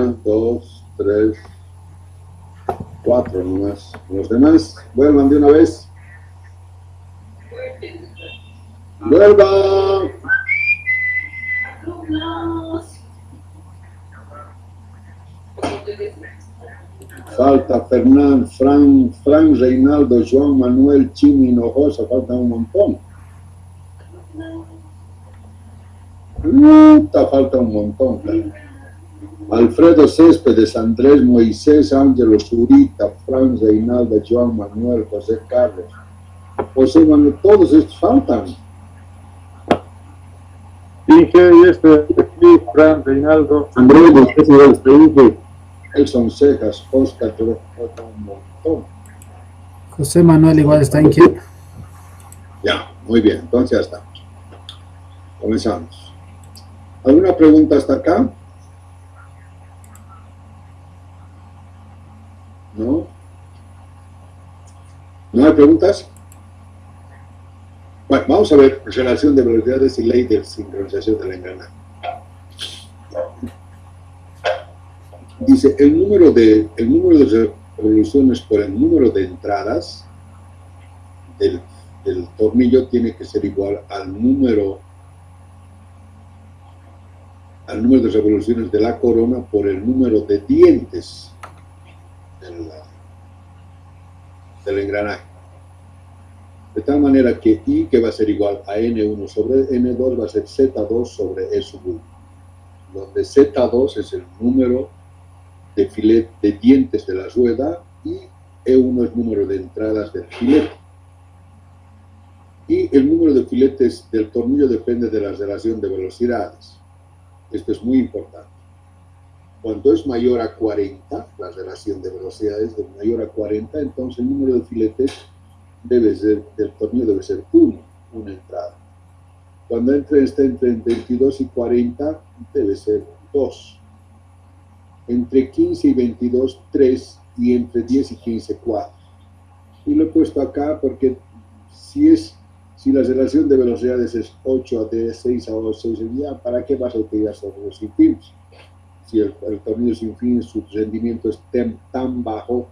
1, 2, 3, 4 nomás. Los demás, vuelvan de una vez. ¡Vuelva! Falta Fernán, Fran, Reinaldo, Joan Manuel, Chimi, Hinojosa, falta un montón. Falta un montón. Alfredo Céspedes, Andrés Moisés, Ángelo Zurita, Fran, Reinaldo, Joan Manuel, José Carlos. José Manuel, todos estos faltan. Dije, Fran, Reinaldo, Andrés Moisés, Elson Cejas, Oscar, pero falta un montón. José Manuel igual está inquieto. Ya, muy bien, entonces ya estamos. Comenzamos. ¿Alguna pregunta hasta acá? ¿No? ¿No hay preguntas? Bueno, vamos a ver relación de velocidades y ley de sincronización del engranaje. Dice, el número de revoluciones por el número de entradas del tornillo tiene que ser igual al número de revoluciones de la corona por el número de dientes del engranaje. De tal manera que I, que va a ser igual a N1 sobre N2, va a ser Z2 sobre E sub 1, donde Z2 es el número de dientes de la rueda y E1 es número de entradas del filete. Y el número de filetes del tornillo depende de la relación de velocidades. Esto es muy importante. Cuando es mayor a 40, la relación de velocidades es mayor a 40, entonces el número de filetes del tornillo debe ser 1, una entrada. Cuando esté entre 22 y 40, debe ser 2. Entre 15 y 22, 3, y entre 10 y 15, 4. Y lo he puesto acá porque si la relación de velocidades es 8 a 10, 6 a 8, 6 a 10, ¿para qué vas a utilizar los sin finos? Si el tornillo sin fin, su rendimiento es tan bajo,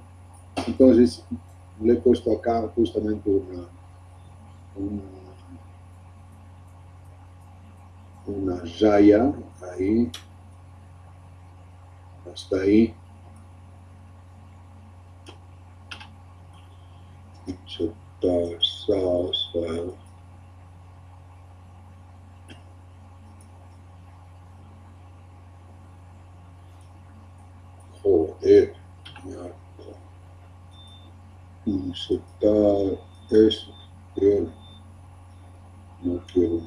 entonces le he puesto acá justamente una raya ahí, hasta ahí. Joder, insertar eso, no quiero.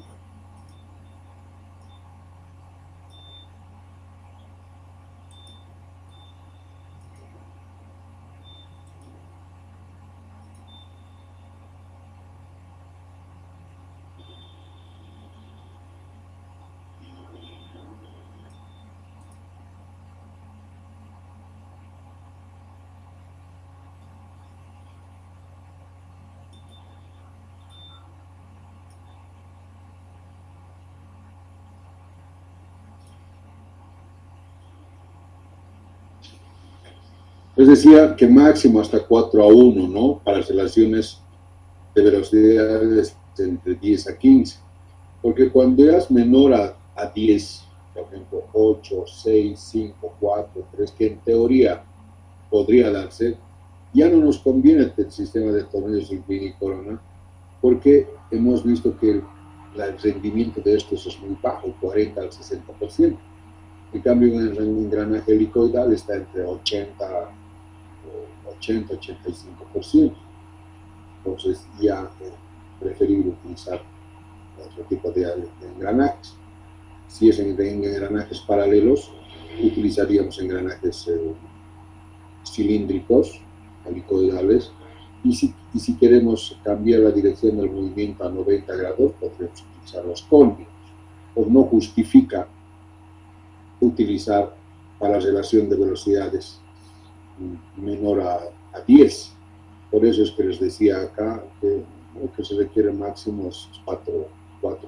Les decía que máximo hasta 4 a 1, ¿no? Para relaciones de velocidades entre 10 a 15. Porque cuando eras menor a 10, por ejemplo, 8, 6, 5, 4, 3, que en teoría podría darse, ya no nos conviene el sistema de tornillos sin fin y corona, porque hemos visto que el rendimiento de estos es muy bajo, 40 al 60%. En cambio, en el engranaje helicoidal está entre 80-85%. Entonces, ya preferible utilizar otro tipo de engranajes. Si es en engranajes paralelos, utilizaríamos engranajes cilíndricos, helicoidales, y si queremos cambiar la dirección del movimiento a 90 grados, podríamos utilizar los cónicos. Pues no justifica utilizar para relación de velocidades menor a 10. Por eso es que les decía acá que lo que se requiere máximo es 4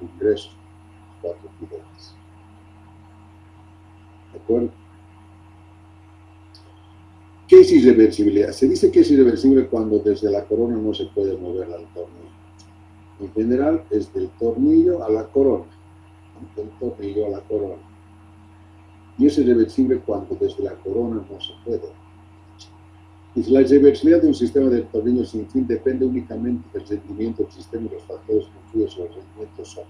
ingresos, 4 filetes. ¿De acuerdo? es irreversibilidad? Se dice que es irreversible cuando desde la corona no se puede mover al tornillo. En general es del tornillo a la corona, del tornillo a la corona. Y es irreversible cuando desde la corona no se puede. Y la irreversibilidad de un sistema de tornillo sin fin depende únicamente del rendimiento del sistema y los factores que influyen sobre el rendimiento son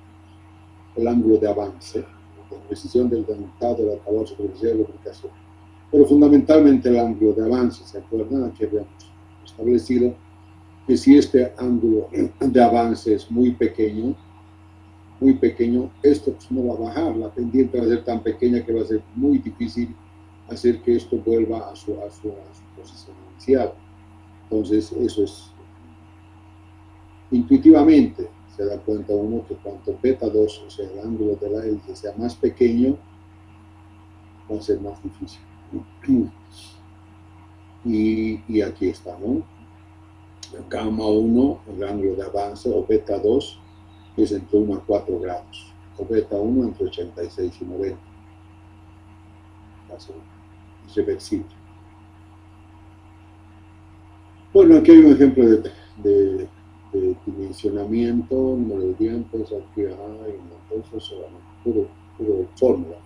el ángulo de avance, la precisión del dentado, el acabado, superficial y la lubricación. Pero fundamentalmente el ángulo de avance, ¿se acuerdan? Aquí habíamos establecido que si este ángulo de avance es muy pequeño, esto pues no va a bajar, la pendiente va a ser tan pequeña que va a ser muy difícil hacer que esto vuelva a su posición inicial. Entonces, eso es intuitivamente, se da cuenta uno que cuanto beta 2, o sea, el ángulo de la hélice sea más pequeño, va a ser más difícil. Y aquí está, ¿no? Gamma 1, el ángulo de avance, o beta 2, es entre 1 a 4 grados, o beta 1 entre 86 y 90. Así, es reversible. Bueno, aquí hay un ejemplo de dimensionamiento, número de dientes, aquí hay, entonces solamente puro fórmula.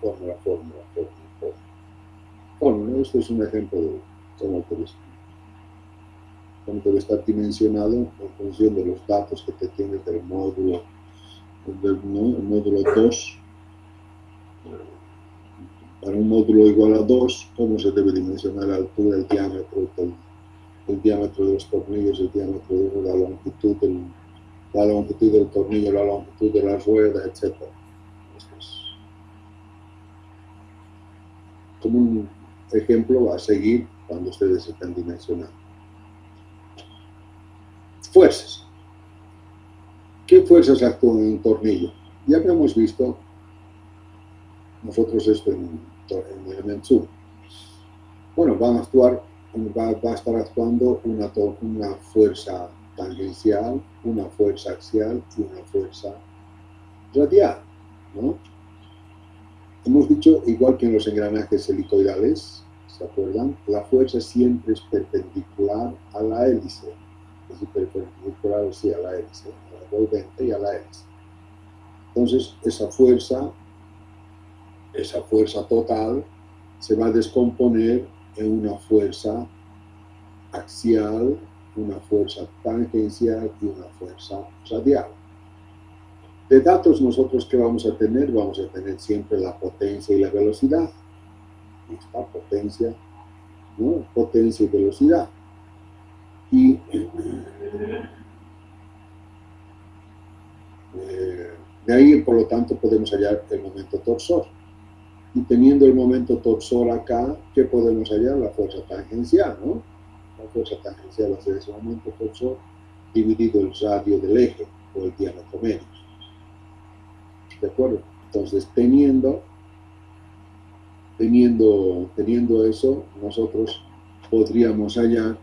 Esto es un ejemplo de cómo debe estar dimensionado en función de los datos que te tienes del módulo, el módulo 2. Para un módulo igual a 2, ¿cómo se debe dimensionar la altura, el diámetro de los tornillos, el diámetro de la longitud del tornillo, la longitud de la rueda, etc. Esto es como un ejemplo a seguir cuando ustedes están dimensionando. Fuerzas. ¿Qué fuerzas actúan en un tornillo? Ya habíamos visto nosotros esto en Elements 1. Bueno, va a estar actuando una fuerza tangencial, una fuerza axial y una fuerza radial, ¿no? Hemos dicho, igual que en los engranajes helicoidales, ¿se acuerdan? La fuerza siempre es perpendicular a la hélice, es decir, perpendicular sí, a la hélice, a la envolvente y a la hélice. Entonces, esa fuerza total se va a descomponer en una fuerza axial, una fuerza tangencial y una fuerza radial. De datos nosotros que vamos a tener siempre la potencia y la velocidad. Esta potencia, ¿no? Potencia y velocidad. Y de ahí, por lo tanto, podemos hallar el momento torsor. Y teniendo el momento torsor acá, ¿qué podemos hallar? La fuerza tangencial, ¿no? La fuerza tangencial va a ser ese momento torsor dividido el radio del eje o el diámetro medio. ¿De acuerdo? Entonces, teniendo eso, nosotros podríamos hallar,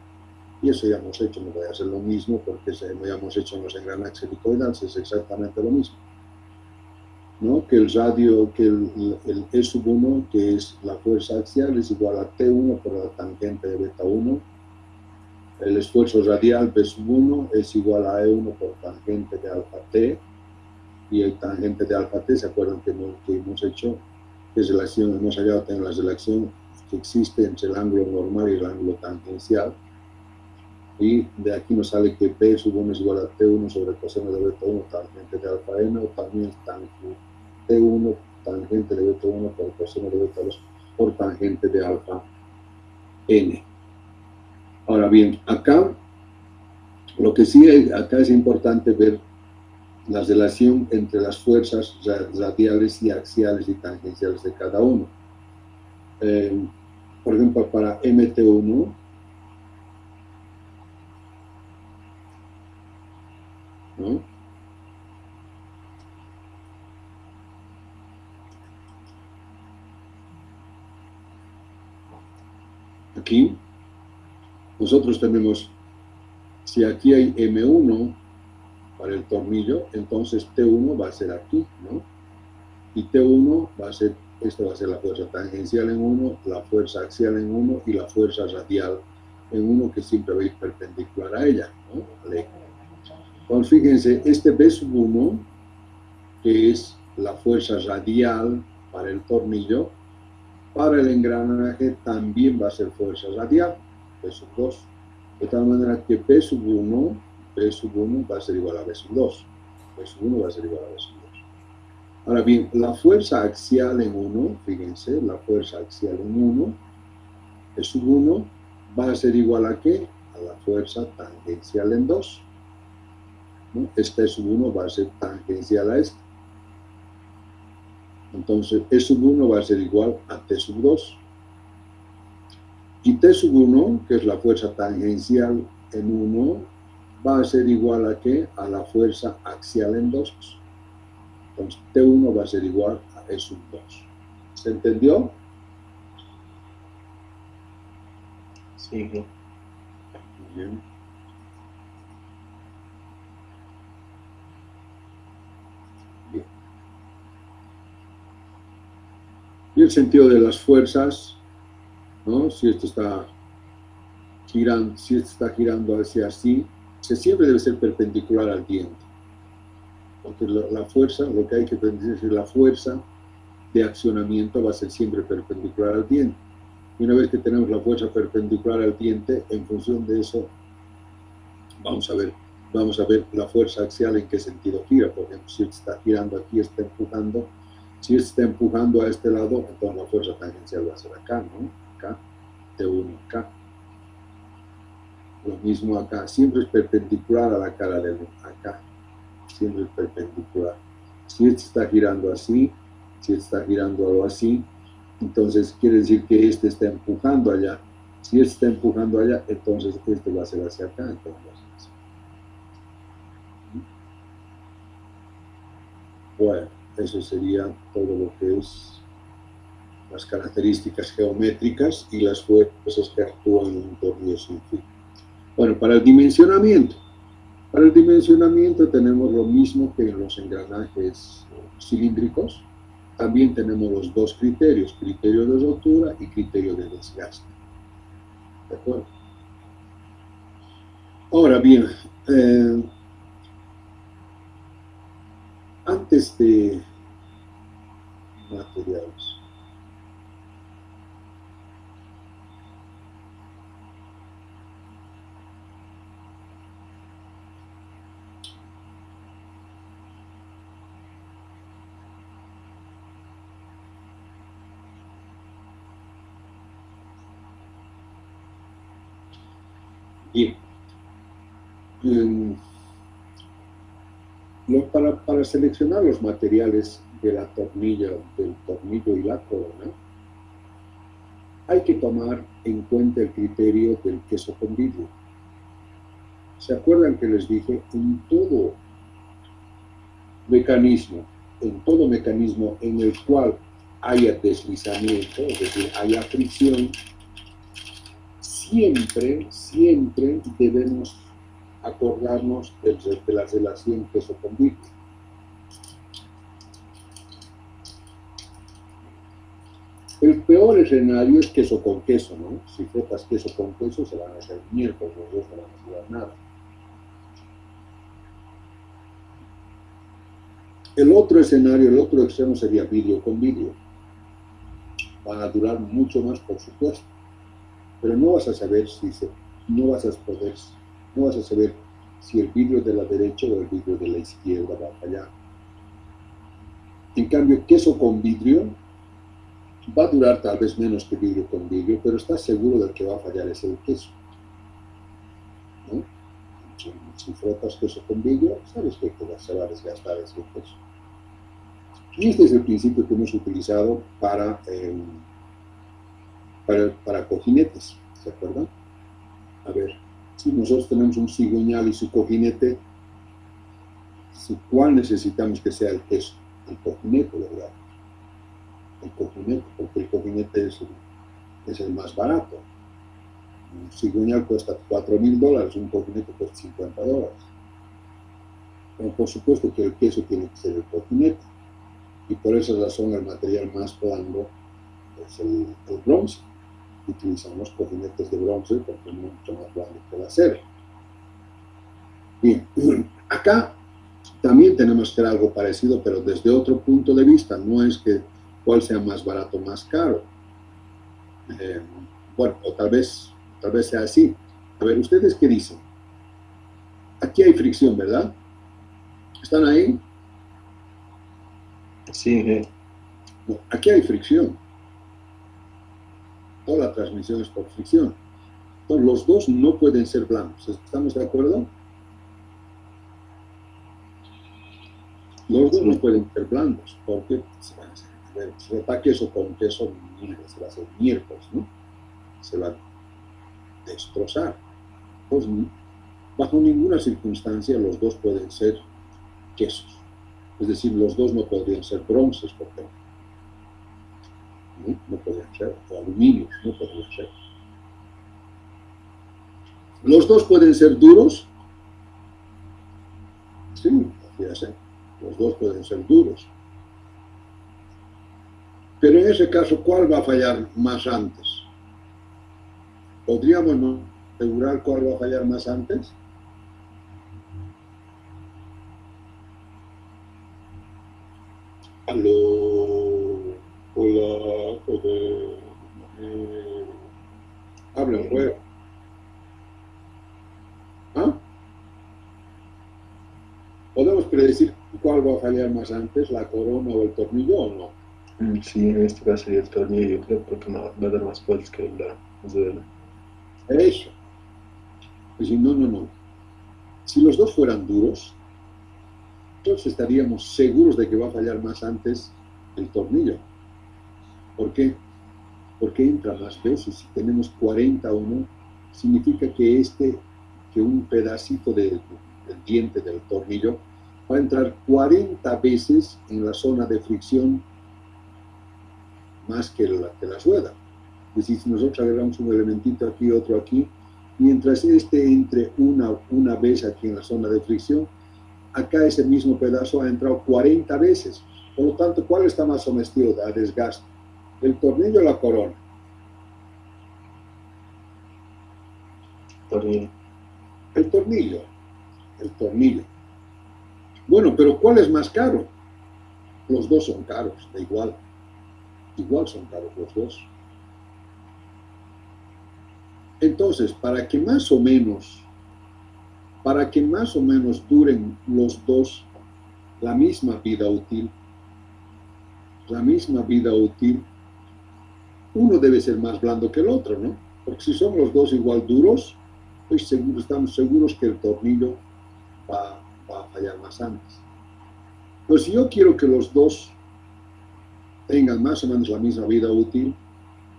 y eso ya hemos hecho, no voy a hacer lo mismo porque ya hemos hecho en los engranajes helicoidales, es exactamente lo mismo, ¿no? Que el radio, que el E sub 1, que es la fuerza axial, es igual a T1 por la tangente de beta 1. El esfuerzo radial B sub 1 es igual a E1 por tangente de alfa T. Y el tangente de alfa T, ¿se acuerdan que hemos hecho? ¿Qué relación hemos hallado en la relación que existe entre el ángulo normal y el ángulo tangencial? Y de aquí nos sale que B sub 1 es igual a T1 sobre coseno de beta 1 tangente de alfa N, o también T1 tangente de beta 1 por coseno de beta 2 por tangente de alfa N. Ahora bien, acá, lo que sí acá es importante ver la relación entre las fuerzas radiales y axiales y tangenciales de cada uno. Por ejemplo, para MT1, ¿no? Aquí, nosotros tenemos, si aquí hay M1 para el tornillo, entonces T1 va a ser aquí, ¿no? Y T1 va a ser, esta va a ser la fuerza tangencial en 1, la fuerza axial en 1 y la fuerza radial en uno que siempre va a ir perpendicular a ella, ¿no? Al eje. Entonces, fíjense, este B sub 1, que es la fuerza radial para el tornillo, para el engranaje también va a ser fuerza radial, B sub 2. De tal manera que B sub 1 va a ser igual a B sub 2. B sub 1 va a ser igual a B sub 2. Ahora bien, la fuerza axial en 1, fíjense, la fuerza axial en 1, B sub 1 va a ser igual a ¿qué? A la fuerza tangencial en 2. ¿No? Este sub 1 va a ser tangencial a este. Entonces, E sub 1 va a ser igual a T sub 2. Y T sub 1, que es la fuerza tangencial en 1, va a ser igual a ¿qué? A la fuerza axial en 2. Entonces, T1 va a ser igual a E sub 2. ¿Se entendió? Sí. Muy bien. Bien. Y el sentido de las fuerzas, ¿no? Si esto está girando hacia así, siempre debe ser perpendicular al diente. Porque la fuerza, lo que hay que aprender es que la fuerza de accionamiento va a ser siempre perpendicular al diente. Y una vez que tenemos la fuerza perpendicular al diente, en función de eso, vamos a ver la fuerza axial en qué sentido gira. Por ejemplo, si está girando aquí, está empujando. Si está empujando a este lado, entonces la fuerza tangencial va a ser acá, ¿no? Acá, T1 acá. Lo mismo acá, siempre es perpendicular a la cara del acá. Siempre es perpendicular. Si este está girando así, si este está girando algo así, entonces quiere decir que este está empujando allá. Si este está empujando allá, entonces este va a ser hacia acá, entonces va a ser así. Bueno, eso sería todo lo que es las características geométricas y las fuerzas que actúan en un tornillo sin fin. Bueno, para el dimensionamiento tenemos lo mismo que en los engranajes cilíndricos. También tenemos los dos criterios, criterio de rotura y criterio de desgaste. ¿De acuerdo? Ahora bien, antes de materiales, bien, para seleccionar los materiales del tornillo y la corona, hay que tomar en cuenta el criterio del queso con vidrio. ¿Se acuerdan que les dije? En todo mecanismo en el cual haya deslizamiento, es decir, haya fricción, siempre debemos acordarnos de la relación queso con vidrio. El peor escenario es queso con queso, ¿no? Si frotas queso con queso, se van a hacer miércoles, los dos no van a durar nada. El otro escenario, el otro extremo sería vidrio con vidrio. Van a durar mucho más, por supuesto, pero no vas a saber si el vidrio de la derecha o el vidrio de la izquierda va a fallar. En cambio, queso con vidrio va a durar tal vez menos que vidrio con vidrio, pero estás seguro de que va a fallar es el queso, ¿no? Si frotas queso con vidrio, sabes que se va a desgastar ese queso. Y este es el principio que hemos utilizado para cojinetes, ¿se acuerdan? A ver, si nosotros tenemos un cigüeñal y su cojinete, ¿cuál necesitamos que sea el queso? El cojinete, ¿verdad? El cojinete, porque el cojinete es el más barato. Un cigüeñal cuesta $4,000, un cojinete cuesta $50. Pero por supuesto que el queso tiene que ser el cojinete. Y por esa razón el material más blando es el bronce. utilizamos cojinetes de bronce porque es mucho más blando que el acero. Bien, acá también tenemos que hacer algo parecido, pero desde otro punto de vista. No es que cuál sea más barato o más caro. Bueno, o tal vez sea así. A ver, ¿ustedes qué dicen? Aquí hay fricción, ¿verdad? ¿Están ahí? Sí, No, aquí hay fricción. Toda la transmisión es por fricción. Entonces, los dos no pueden ser blandos. ¿Estamos de acuerdo? Los dos no pueden ser blandos, porque se va a queso con queso, se va a hacer miércoles, ¿no? Se va a destrozar. Pues, bajo ninguna circunstancia los dos pueden ser quesos. Es decir, los dos no podrían ser bronces, por ejemplo. No podrían ser, o aluminios, no podrían ser. ¿Los dos pueden ser duros? Sí, podría ser. Los dos pueden ser duros. Pero en ese caso, ¿cuál va a fallar más antes? ¿Podríamos no asegurar cuál va a fallar más antes? Aló, hola, habla un juego. ¿Ah? ¿Podemos predecir cuál va a fallar más antes, la corona o el tornillo o no? sí, en este caso sería el tornillo, yo creo, porque no, va a dar más fuerza que la suela. Eso. Es decir, no. Si los dos fueran duros, entonces estaríamos seguros de que va a fallar más antes el tornillo. ¿Por qué? Porque entra más veces. Si tenemos 41, significa que un pedacito del diente del tornillo va a entrar 40 veces en la zona de fricción más que la rueda. Es decir, si nosotros agarramos un elementito aquí, otro aquí, mientras entre una vez aquí en la zona de fricción, acá ese mismo pedazo ha entrado 40 veces. Por lo tanto, ¿cuál está más sometido a desgaste? ¿El tornillo o la corona? Tornillo. El tornillo. Bueno, pero ¿cuál es más caro? Los dos son caros, da igual. Igual son caros los dos. Entonces, para que más o menos duren los dos la misma vida útil, uno debe ser más blando que el otro, ¿no? Porque si son los dos igual duros, pues estamos seguros que el tornillo va a fallar más antes. Pues si yo quiero que los dos tengan más o menos la misma vida útil,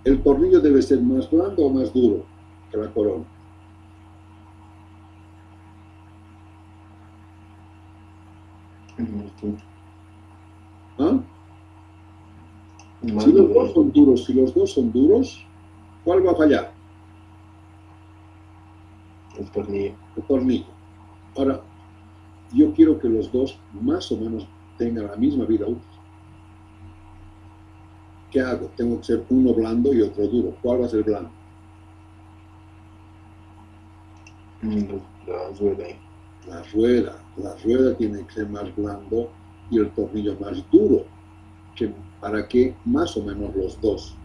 el tornillo debe ser más blando o más duro que la corona. ¿Ah? Si los dos son duros, ¿cuál va a fallar? El tornillo. El tornillo. Ahora, yo quiero que los dos más o menos tengan la misma vida útil. ¿Qué hago? Tengo que ser uno blando y otro duro. ¿Cuál va a ser blando? La rueda. La rueda tiene que ser más blando y el tornillo más duro, para que más o menos los dos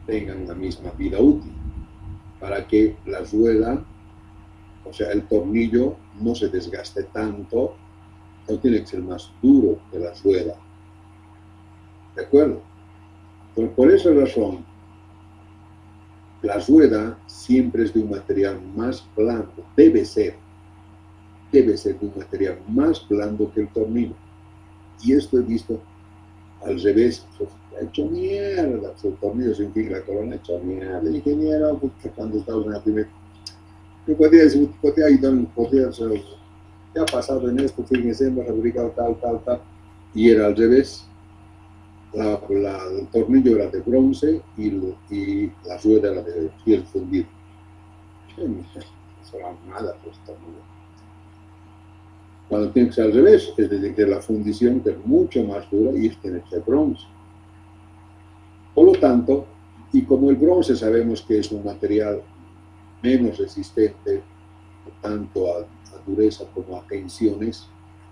tengan la misma vida útil, para que la rueda, o sea, el tornillo no se desgaste tanto, no tiene que ser más duro que la rueda. ¿De acuerdo? Pues por esa razón, la rueda siempre es de un material más blando, debe ser de un material más blando que el tornillo. Y esto he visto al revés, ha hecho mierda, el tornillo sin fin, la corona ha hecho mierda, ingeniero, porque cuando estábamos en la primera, yo podía decir, ¿qué ha pasado en esto? Fíjense, hemos fabricado tal, y era al revés. El tornillo era de bronce y la rueda era de piel fundida. Eso era nada, pues, tornillo. Cuando tiene que ser al revés, es decir, que la fundición es mucho más dura y tiene que ser bronce. Por lo tanto, Y como el bronce sabemos que es un material menos resistente tanto a dureza como a tensiones,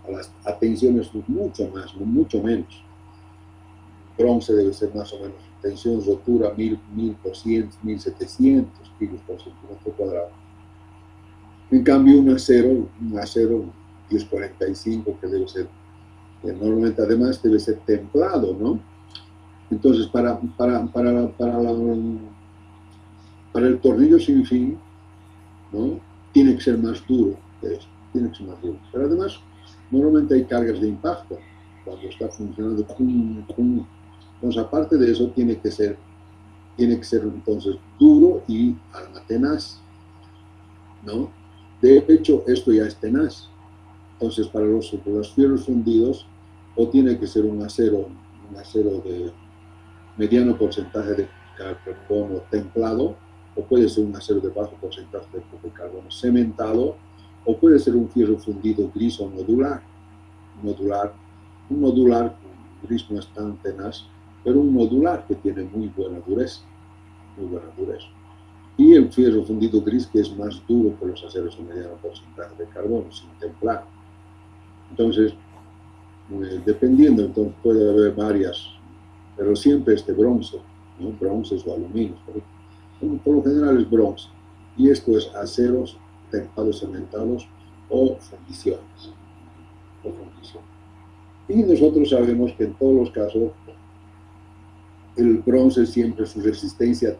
a las tensiones mucho menos. Bronce debe ser más o menos tensión rotura 1200, 1700 kilos por centímetro cuadrado. En cambio un acero 1045 que debe ser, normalmente además debe ser templado, ¿no? Entonces para el tornillo sin fin, ¿no? Tiene que ser más duro que eso, tiene que ser más duro. Pero además, normalmente hay cargas de impacto cuando está funcionando. Entonces, aparte de eso, tiene que ser entonces duro y alma tenaz, ¿no? De hecho, esto ya es tenaz. Entonces, para los fierros fundidos, o tiene que ser un acero de mediano porcentaje de carbono templado, o puede ser un acero de bajo porcentaje de carbono cementado, o puede ser un fierro fundido gris o nodular. Un nodular gris no es tan tenaz, pero un nodular que tiene muy buena dureza. Y el fierro fundido gris, que es más duro que los aceros de mediano porcentaje de carbono, sin templar. Entonces, dependiendo, entonces puede haber varias, pero siempre bronce, ¿no? Bronces o aluminio, por lo general es bronce. Y esto es aceros templados, cementados o fundiciones. Y nosotros sabemos que en todos los casos el bronce siempre su resistencia a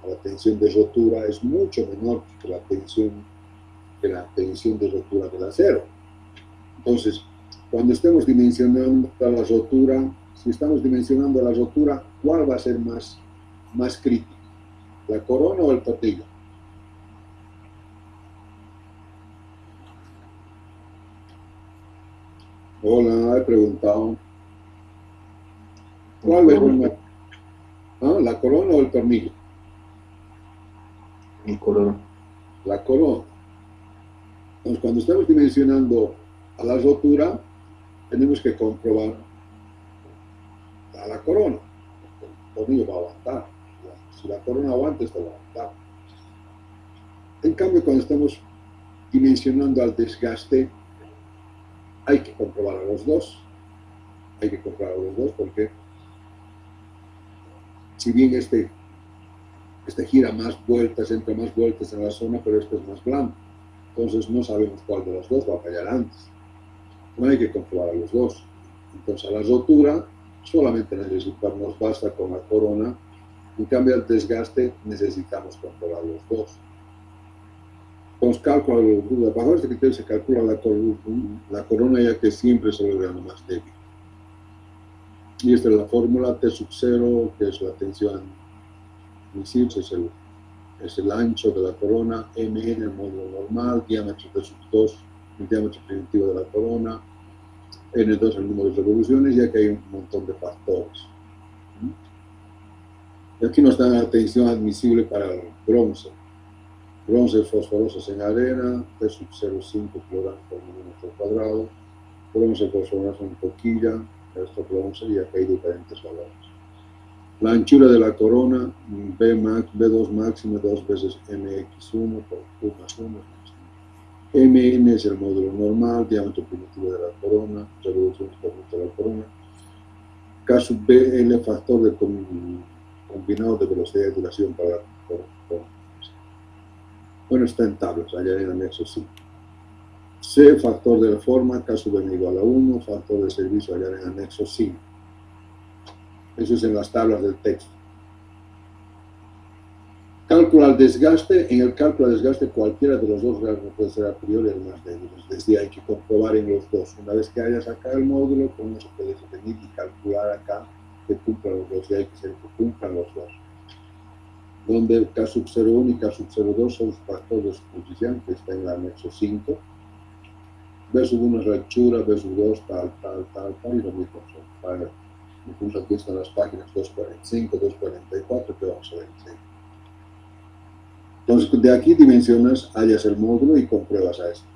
la tensión de rotura es mucho menor que la tensión de rotura del acero. Entonces, cuando estemos dimensionando la rotura, si estamos dimensionando la rotura, ¿cuál va a ser más crítico? ¿La corona o el tornillo? Hola, he preguntado. ¿Cuál es más? ¿La corona o el tornillo? El corona. La corona. Entonces, cuando estamos dimensionando a la rotura, tenemos que comprobar a la corona. El tornillo va a aguantar. Si la corona aguanta, esto va a aguantar. En cambio, cuando estamos dimensionando al desgaste, hay que comprobar a los dos. Porque si bien este gira más vueltas, entra más vueltas en la zona, pero este es más blando. Entonces no sabemos cuál de los dos va a fallar antes. No hay que comprobar a los dos. Entonces a la rotura solamente nos basta con la corona. En cambio al desgaste necesitamos comprobar los dos. Entonces bajo este criterio se calcula la corona, ya que siempre es el órgano más débil. Y esta es la fórmula T sub 0, que es la tensión admisible, es el ancho de la corona, Mn el módulo normal, diámetro T sub 2, el diámetro primitivo de la corona, N2 el número de revoluciones, ya que hay un montón de factores. Y aquí nos dan la tensión admisible para el bronce. Bronce fosforoso en arena, T sub 0,5 kilogramos por milímetro cuadrado, bronce fosforoso en toquilla, esto bronce, y acá hay diferentes valores. La anchura de la corona, B2 máximo 2 veces MX1 por Q más 1. Mn es el módulo normal, diámetro primitivo de la corona, revoluciones por minuto de la corona. K sub BL, factor de combinado de velocidad y duración para la corona. Bueno, está en tablas, allá en el anexo 5. C, factor de reforma, K sub n igual a 1, factor de servicio allá en el anexo 5. Eso es en las tablas del texto. Cálculo al desgaste. En el cálculo al desgaste, cualquiera de los dos no puede ser a priori el más débil. Es decir, hay que comprobar en los dos. Una vez que hayas acá el módulo, con eso puedes venir y calcular acá que cumplan los dos. Y hay que ser que cumplan los dos. Donde K sub 0,1 y K sub 0,2 son los factores de superposición que está en el anexo 5. B sub 1 es la anchura, B sub 2 tal, y lo mismo son. Vale. Incluso aquí están las páginas 245, 244 que vamos a ver. ¿Sí? Entonces, de aquí dimensionas, hallas el módulo y compruebas a esto.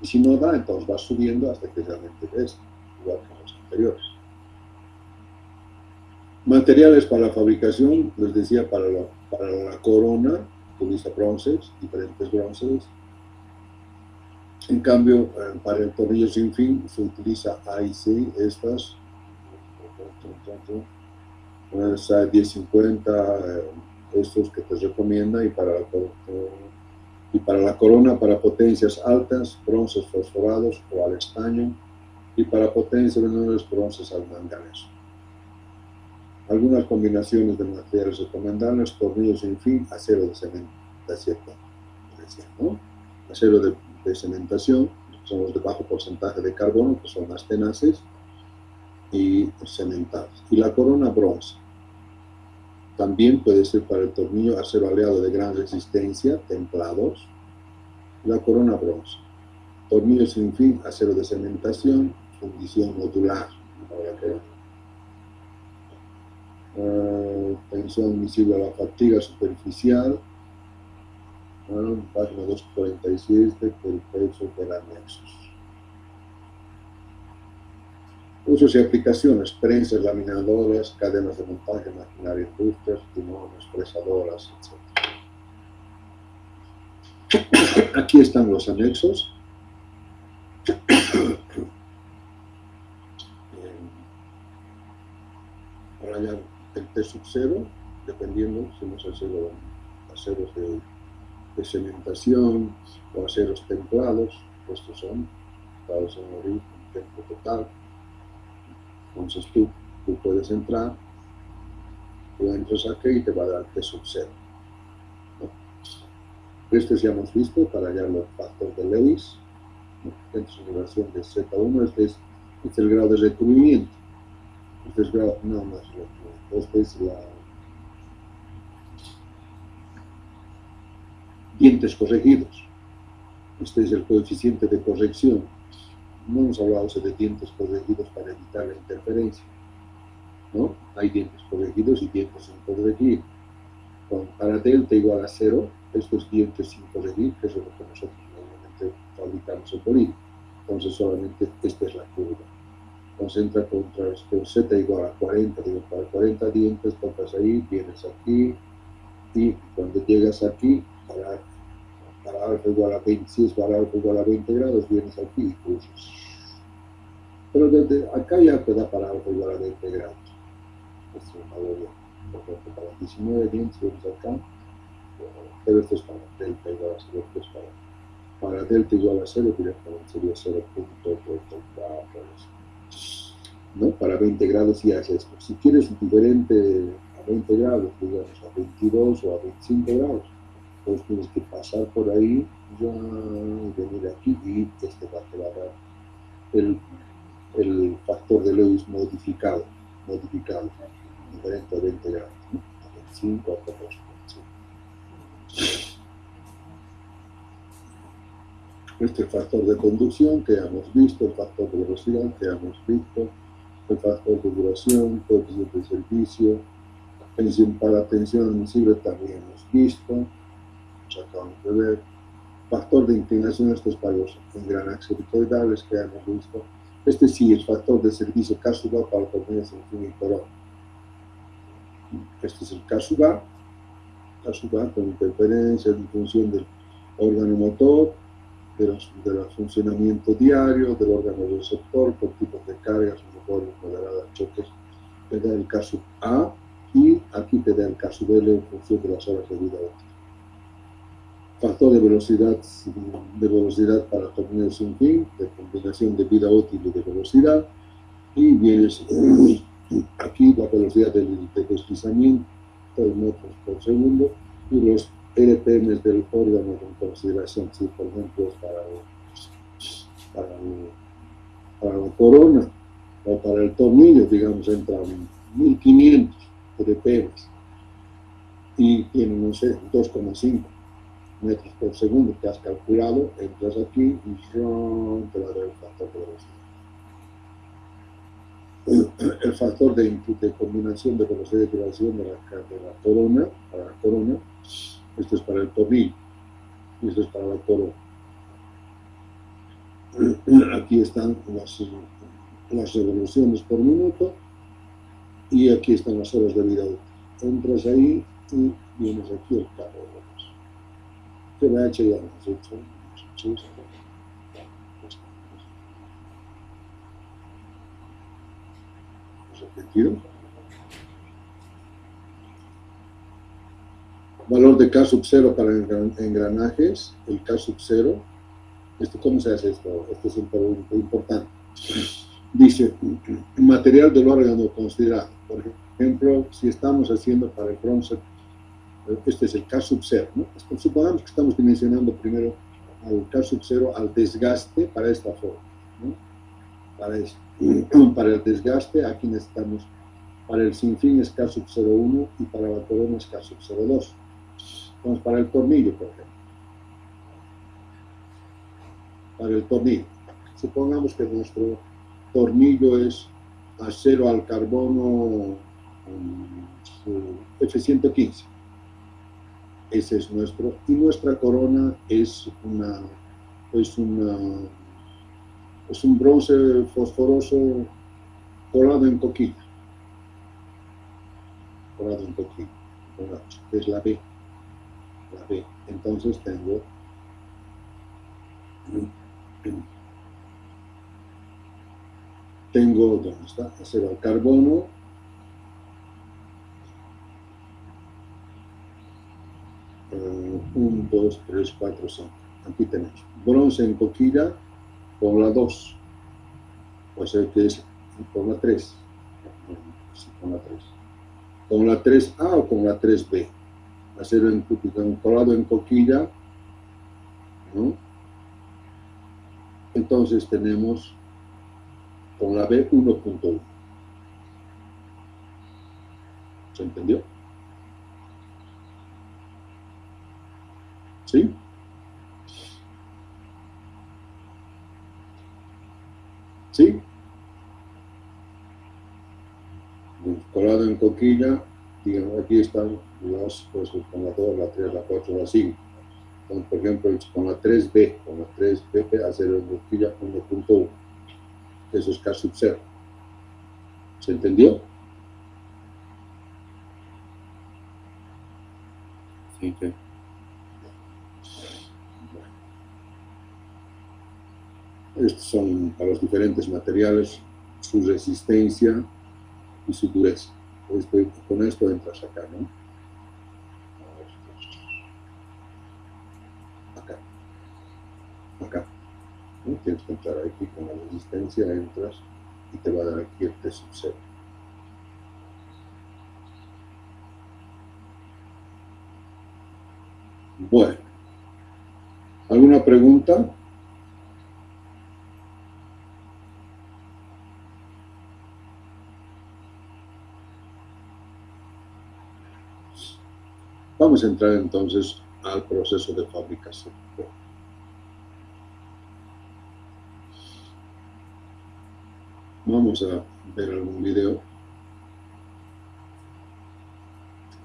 Y si no da, entonces vas subiendo hasta que realmente ves, igual que los anteriores. Materiales para la fabricación, les decía, para la corona, utiliza bronces, diferentes bronces. En cambio, para el tornillo sin fin se utiliza A y C, estas, 1050, estos que te recomienda, y para la corona, para potencias altas, bronces fosforados o al estaño, y para potencias menores, bronces al manganeso. Algunas combinaciones de materiales recomendables: tornillos sin fin, acero de cementación, ¿no? Acero de cementación, son los de bajo porcentaje de carbono, que son más tenaces y cementados. Y la corona, bronce. También puede ser para el tornillo acero aleado de gran resistencia, templados. La corona, bronce. Tornillos sin fin, acero de cementación, fundición modular. Tensión visible a la fatiga superficial. Página 247 del peso de la Nexus. Usos y aplicaciones: prensas, laminadoras, cadenas de montaje, maquinaria, industrias, timones, fresadoras, etc. Aquí están los anexos. Para hallar el T0, dependiendo si no es aceros de cementación o aceros templados, estos son dados en origen, tiempo total. Entonces tú puedes entrar, tú entras aquí y te va a dar T0, ¿no? Este ya hemos visto para hallar el factor de Lewis, ¿no? Dentro de la relación de Z1, este es el grado de recubrimiento. Este es grado, no más recubrimiento, este es la dientes corregidos. Este es el coeficiente de corrección. No hemos hablado de dientes corregidos para evitar la interferencia, ¿no? Hay dientes corregidos y dientes sin corregir. Para delta igual a 0, estos dientes sin corregir, que es lo que nosotros normalmente fabricamos en Bolivia. Entonces solamente esta es la curva. Concentra contra Z igual a 40, digo, para 40 dientes tocas ahí, vienes aquí, y cuando llegas aquí, para alfa igual a 20, si es para alfa igual a 20 grados, vienes aquí y cruzas. Pero desde acá ya te da para alfa igual a 20 grados. Esto es una doble. Por ejemplo, para 19 dientes vienes acá, pero esto es para delta igual a 0, esto es para delta igual a 0, directamente sería 0.34, ¿no? Para 20 grados ya es esto. Si quieres diferente a 20 grados, digamos a 22 o a 25 grados, pues tienes que pasar por ahí, ya venir aquí, y este va a dar el factor de Lewis modificado, diferente a 20 grados, ¿no? A 25, a 14. Este es el factor de conducción que hemos visto, el factor de velocidad que hemos visto, el factor de duración, coeficiente de servicio, para tensión admisible también hemos visto, acabamos de ver. Factor de inclinación, estos para los engranajes helicoidales que hemos visto. Este sí, el factor de servicio K-A para tornillos sin fin y corona. Este es el K-A con interferencia en función del órgano motor, del funcionamiento diario, del órgano receptor, por tipos de cargas, mejores, moderadas, choques. Te da el K-A y aquí te da el K-L en función de las horas de vida útil. Factor de velocidad para tornillos sin fin, de combinación de vida útil y de velocidad. Y vienes aquí la velocidad de deslizamiento, 3 metros por segundo, y los RPM del órgano en consideración. Si por ejemplo es para la corona o para el tornillo, digamos, entran 1500 RPM y tienen, no sé, 2,5 metros por segundo que has calculado, entras aquí y te va a dar el factor de velocidad. El factor de combinación de velocidad y duración de la corona, para la corona, esto es para el tornillo y esto es para la corona. Aquí están las revoluciones por minuto Y aquí están las horas de vida útil. Entras ahí y vienes aquí el carro. Que me ha hecho ya, hemos hecho. Repetido. Valor de K sub 0 para engranajes, el K sub 0. ¿Cómo se hace esto? Esto es importante. Dice, material del órgano considerado. Por ejemplo, si estamos haciendo para el bronce, este es el K sub 0, ¿no? Supongamos que estamos dimensionando primero al K sub 0 al desgaste para esta forma, ¿no? Para el desgaste, aquí necesitamos, para el sinfín es K sub 0,1 y para la corona es K sub 0,2. Entonces, para el tornillo, por ejemplo. Para el tornillo. Supongamos que nuestro tornillo es acero al carbono F115. Ese es nuestro. Y nuestra corona es un bronce fosforoso colado en coquilla. Colado en coquilla. Que es la B. La B. Entonces tengo ¿dónde está? Acero al carbono, un, dos, tres, cuatro, cinco. Aquí tenemos bronce en coquilla con la 2, o sea que es con la 3, sí, con la 3. Con la 3A o con la 3B. Acero en colado en coquilla, ¿no? Entonces tenemos con la B 1.1. ¿Se entendió? ¿Sí? ¿Sí? Colado en coquilla, digamos, aquí están las, pues, con la 2, la 3, la 4, la 5. Entonces, por ejemplo, con la 3B, acero en coquilla 1.1. Eso es K sub 0. ¿Se entendió? Sí, que. Bueno. Estos son para los diferentes materiales, su resistencia y su dureza. Con esto entras acá, ¿no? Acá. ¿No? Tienes que entrar aquí con la resistencia, entras y te va a dar aquí el T sub 0. Bueno, ¿alguna pregunta? Vamos a entrar entonces al proceso de fabricación. Vamos a ver algún video.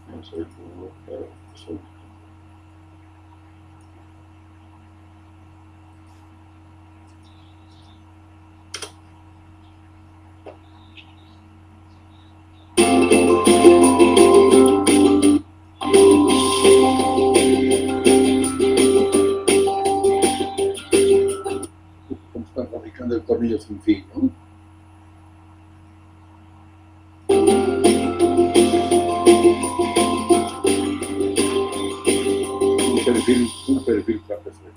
Vamos a ver cómo eso. Cómo están fabricando el tornillo sin fin, ¿no? Un perfil trapezoidal.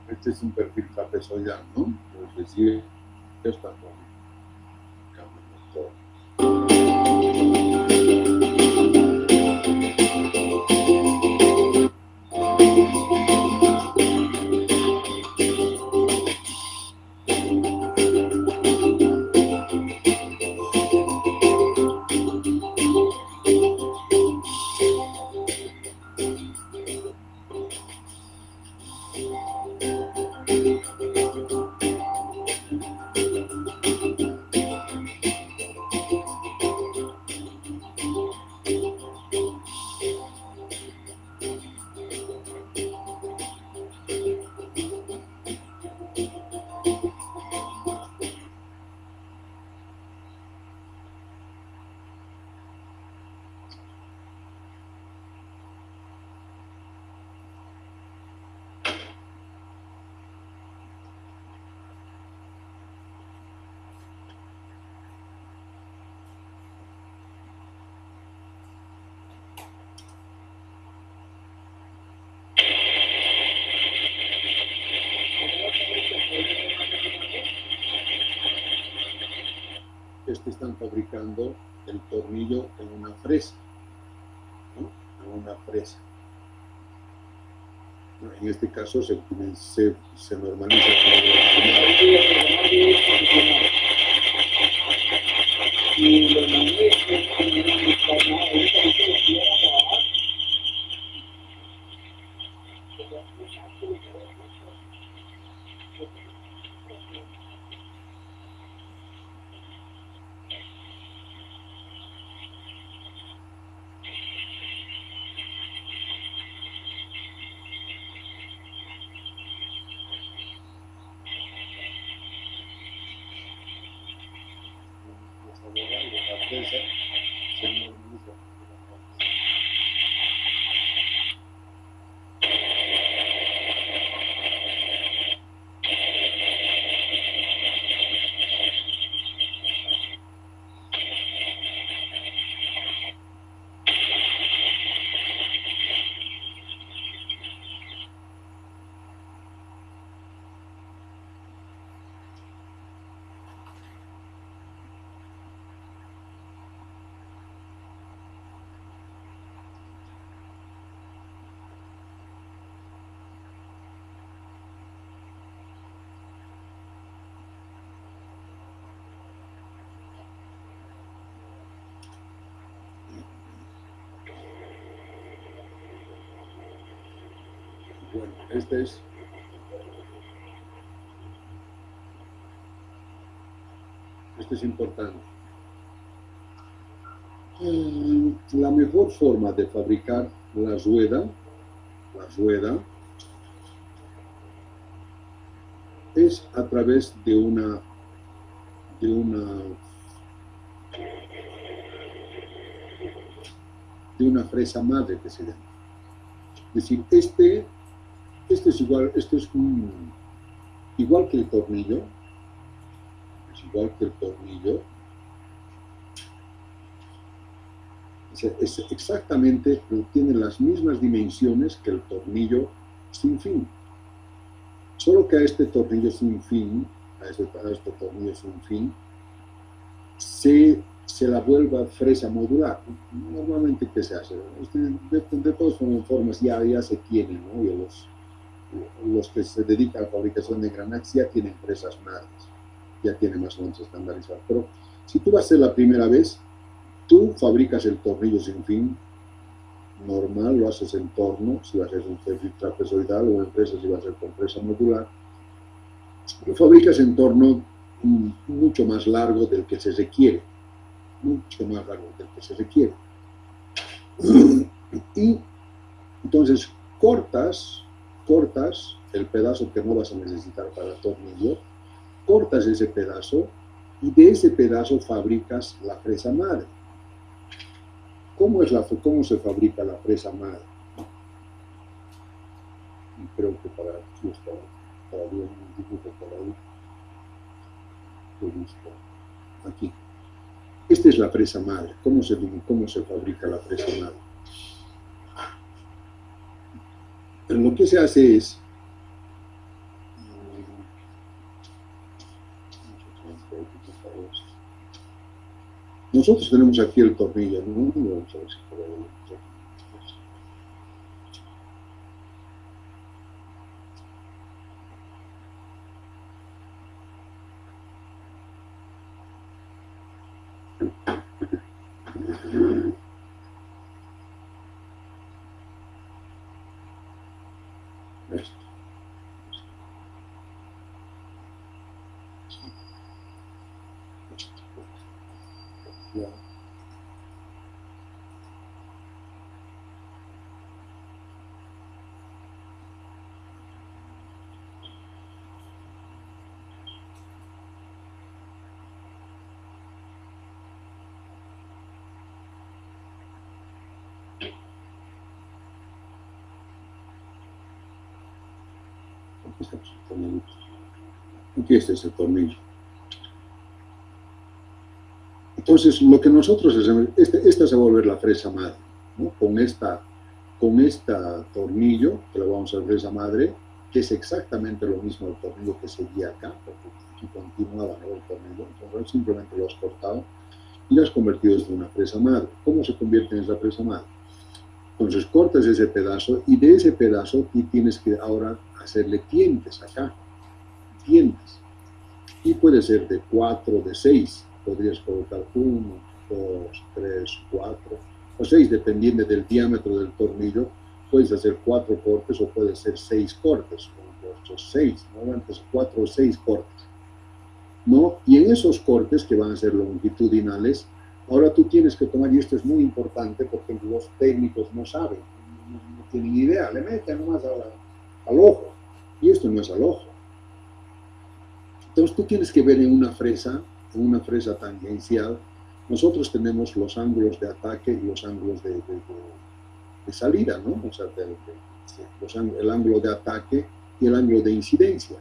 Este es un perfil trapezoidal, ¿no? Es decir, esta forma. fabricando el tornillo en una fresa, ¿no? En una fresa. En este caso se normaliza y los manuales la fresa se normaliza. Bueno, este es importante. La mejor forma de fabricar la rueda es a través de una fresa madre que se llama. Es decir, este es igual, igual que el tornillo, es exactamente, tiene las mismas dimensiones que el tornillo sin fin. Solo que a este tornillo sin fin, se la vuelva fresa modular. Normalmente, ¿qué se hace? De todas formas ya se tienen, ¿no? Y los que se dedican a la fabricación de engranajes ya tienen fresas madres, ya tienen más o menos estandarizado. Pero si tú vas a ser la primera vez, tú fabricas el tornillo sin fin, normal, lo haces en torno, si vas a hacer un trapezoidal, o en fresa si vas a hacer con fresa modular, lo fabricas en torno mucho más largo del que se requiere, y entonces cortas el pedazo que no vas a necesitar para el tornillo, cortas ese pedazo y de ese pedazo fabricas la fresa madre. ¿Cómo se fabrica la fresa madre? Y creo que para ver un dibujo por ahí, he visto aquí. Esta es la fresa madre. ¿Cómo se fabrica la fresa madre? Lo que se hace es nosotros tenemos aquí el tornillo, ¿no? Vamos a ver si puedo ver. Esto. Ya. Aquí está ese tornillo. Entonces, lo que nosotros hacemos, esta se va a volver la fresa madre, ¿no? Con esta tornillo, que lo vamos a hacer fresa madre, que es exactamente lo mismo el tornillo que seguía acá, porque aquí continuaba, ¿no? El tornillo, entonces simplemente lo has cortado. y la has convertido en una presa madre. ¿Cómo se convierte en esa presa madre? Entonces cortas ese pedazo y de ese pedazo tú tienes que ahora hacerle dientes acá, dientes. Y puede ser de 4, de 6. Podrías colocar 1, 2, 3, 4 o 6, dependiendo del diámetro del tornillo. Puedes hacer 4 cortes o puede ser 6 cortes, 1, 2 o 6, ¿no? Entonces 4 o 6 cortes, ¿no? Y en esos cortes que van a ser longitudinales, ahora tú tienes que tomar, y esto es muy importante porque los técnicos no saben, no tienen idea, le meten nomás al ojo, y esto no es al ojo. Entonces tú tienes que ver en una fresa tangencial, nosotros tenemos los ángulos de ataque y los ángulos de salida, ¿no? O sea, el ángulo de ataque y el ángulo de incidencia.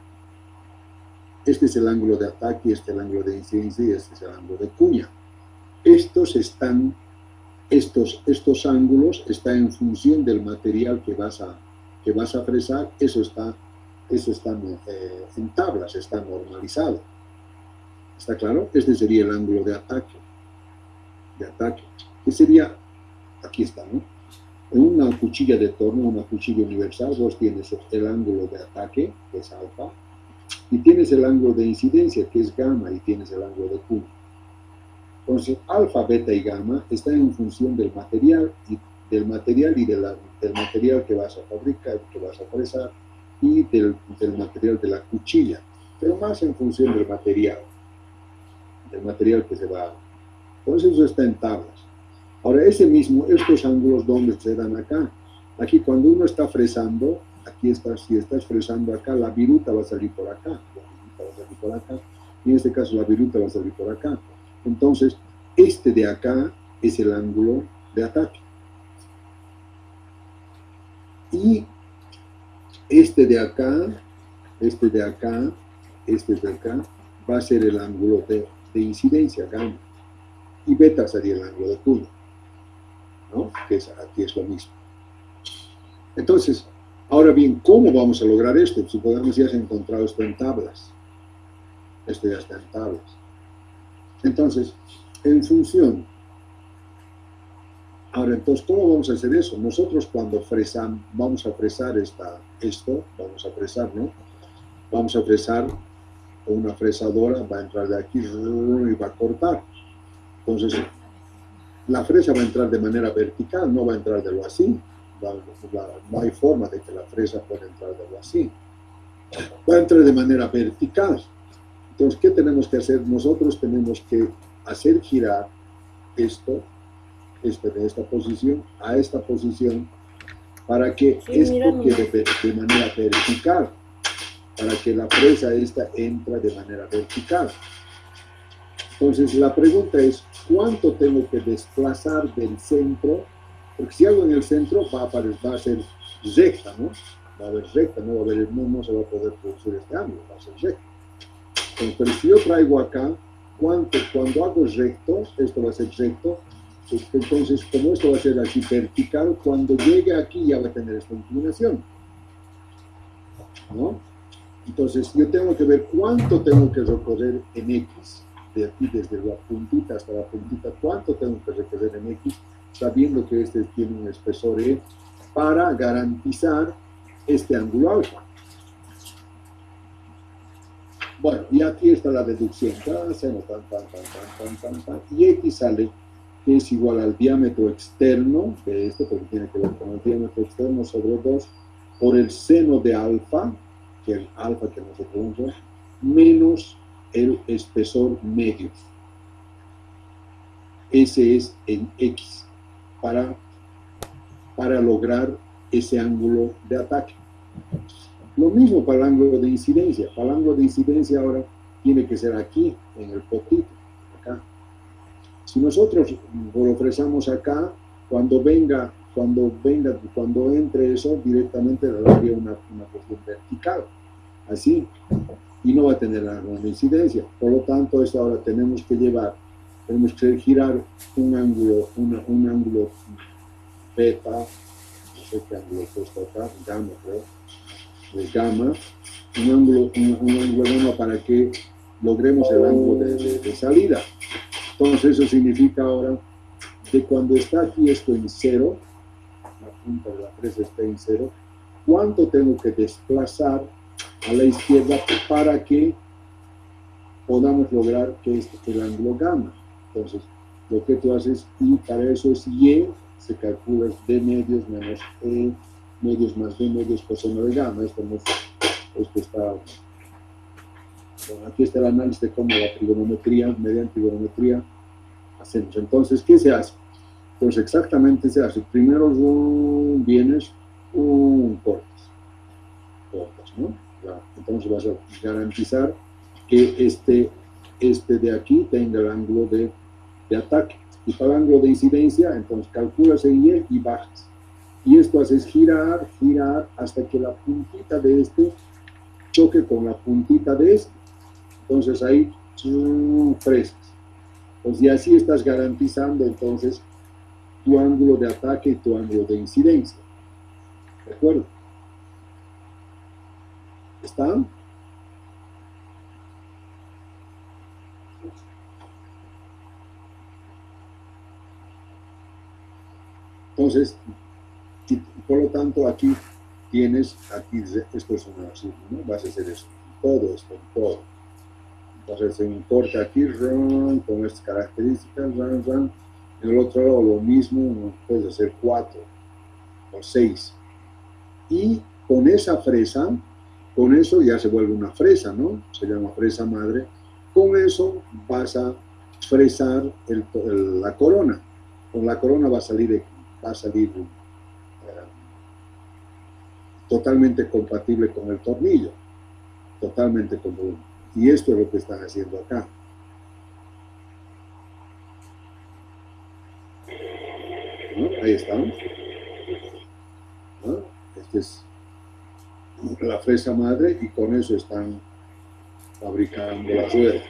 Este es el ángulo de ataque, este es el ángulo de incidencia y este es el ángulo de cuña. Estos ángulos están en función del material que vas a fresar. Eso está en tablas, está normalizado. ¿Está claro? Este sería el ángulo de ataque. Que sería, aquí está, ¿no? En una cuchilla de torno, una cuchilla universal, vos tienes el ángulo de ataque, que es alfa, y tienes el ángulo de incidencia, que es gamma, y tienes el ángulo de cuña. Entonces, alfa, beta y gamma están en función del material y del material que vas a fabricar, que vas a fresar, y del material de la cuchilla, pero más en función del material que se va a... Entonces eso está en tablas. Ahora estos ángulos, ¿dónde se dan acá? Aquí cuando uno está fresando, si estás fresando acá, la viruta va a salir por acá, y en este caso la viruta va a salir por acá. Entonces, este de acá es el ángulo de ataque. Y este de acá va a ser el ángulo de incidencia, gamma. Y beta sería el ángulo de cuña, ¿no? Que aquí es lo mismo. Entonces, ahora bien, ¿cómo vamos a lograr esto? Supongamos ya has encontrado esto en tablas. Esto ya está en tablas. Entonces, en función. Ahora, entonces, ¿cómo vamos a hacer eso? Nosotros cuando vamos a fresar ¿no? Vamos a fresar con una fresadora, va a entrar de aquí y va a cortar. Entonces, la fresa va a entrar de manera vertical, no va a entrar de lo así. No hay forma de que la fresa pueda entrar de lo así. Va a entrar de manera vertical. Entonces, ¿qué tenemos que hacer? Nosotros tenemos que hacer girar esto de esta posición a esta posición para que esto quede de manera vertical, para que la fresa esta entre de manera vertical. Entonces la pregunta es, ¿cuánto tengo que desplazar del centro? Porque si hago en el centro va a ser recta, ¿no? Va a haber recta, no se va a poder producir este ángulo, va a ser recta. Entonces, pero si yo traigo acá, cuando hago recto, esto va a ser recto, entonces como esto va a ser así vertical, cuando llegue aquí ya va a tener esta inclinación, ¿no? Entonces yo tengo que ver cuánto tengo que recorrer en X, de aquí desde la puntita hasta la puntita, cuánto tengo que recorrer en X, sabiendo que este tiene un espesor E, para garantizar este ángulo alfa. Bueno, y aquí está la deducción, y X sale que es igual al diámetro externo de este, porque tiene que ver con el diámetro externo sobre 2, por el seno de alfa, que el alfa que nosotros vemos, menos el espesor medio. Ese es en X, para lograr ese ángulo de ataque. Lo mismo para el ángulo de incidencia. Para el ángulo de incidencia ahora tiene que ser aquí, en el potito, acá. Si nosotros lo fresamos acá, cuando entre eso, directamente le daría una cuestión vertical, así, y no va a tener la gran incidencia. Por lo tanto, esto ahora tenemos que girar un ángulo beta, no sé qué ángulo puesto acá, gamma, creo, de gamma, un ángulo gamma para que logremos el ángulo de salida. Entonces eso significa ahora que cuando está aquí esto en cero, la punta de la fresa está en cero, ¿cuánto tengo que desplazar a la izquierda para que podamos lograr que este es el ángulo gamma? Entonces, lo que tú haces, y para eso es y, se calcula d medios menos e medios más d medios coseno de gamma. Esto está, bueno, aquí está el análisis de cómo la trigonometría, mediante trigonometría, hacemos. Entonces, ¿qué se hace? Entonces, exactamente se hace. Primero vienes, cortas, ¿no? Ya, entonces vas a garantizar que este de aquí tenga el ángulo de ataque. Y para el ángulo de incidencia, entonces calculas el y bajas. Y esto haces girar hasta que la puntita de este choque con la puntita de este. Entonces ahí fresas. Pues y así estás garantizando entonces tu ángulo de ataque y tu ángulo de incidencia. ¿De acuerdo? ¿Están? Entonces, por lo tanto, aquí tienes, esto es una así, ¿no? Vas a hacer esto, todo esto, todo. Vas a hacer un corte aquí, con estas características, en el otro lado lo mismo, puedes hacer 4 o 6. Y con esa fresa, con eso ya se vuelve una fresa, ¿no? Se llama fresa madre. Con eso vas a fresar la corona. Con la corona va a salir totalmente compatible con el tornillo, totalmente común. Y esto es lo que están haciendo acá. ¿No? Ahí estamos. ¿No? Esta es la fresa madre y con eso están fabricando las ruedas.